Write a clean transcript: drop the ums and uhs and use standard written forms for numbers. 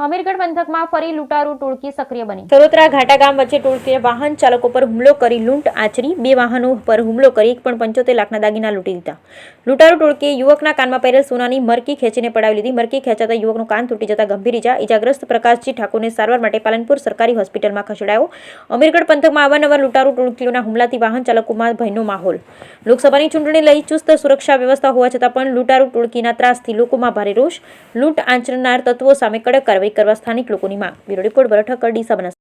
અમીરગઢ પંથકમાં ફરી લૂંટારૂ ટોળકી સક્રિય બની। સરોત્રા ઘાટા ગામ વચ્ચે ટોળકીએ વાહન ચાલકો પર હુમલો કરી લૂંટ આચરી। 2 વાહનો પર હુમલો કરી 1.75 લાખના દાગીના લૂંટી લીધા। લૂંટારૂ ટોળકીએ યુવકના કાનમાં પહેરેલ સોનાની મરકી ખેંચીને પડાવી લીધી। મરકી ખેંચાતા યુવકનું કાન તૂટી જતા ગંભીર ઇજાગ્રસ્ત પ્રકાશજી ઠાકોરને સારવાર માટે પાલનપુર સરકારી હોસ્પિટલમાં ખસેડાયો। અમીરગઢ પંથકમાં અવારનવાર લૂંટારૂ ટોળકીઓના હુમલાથી વાહન ચાલકોમાં ભયનો માહોલ। લોકસભાની ચૂંટણી લઈ ચુસ્ત સુરક્ષા વ્યવસ્થા હોવા છતાં પણ લૂંટારૂ ટોળકીના ત્રાસથી લોકોમાં ભારે રોષ। લૂંટ આચરનાર તત્વો સામે કડક કાર્યવાહી કરવા સ્થાનિક લોકોની માંગ। બ્યુરો રિપોર્ટ ભરત ઠક્કર, ડીસા, બનાસકાંઠા।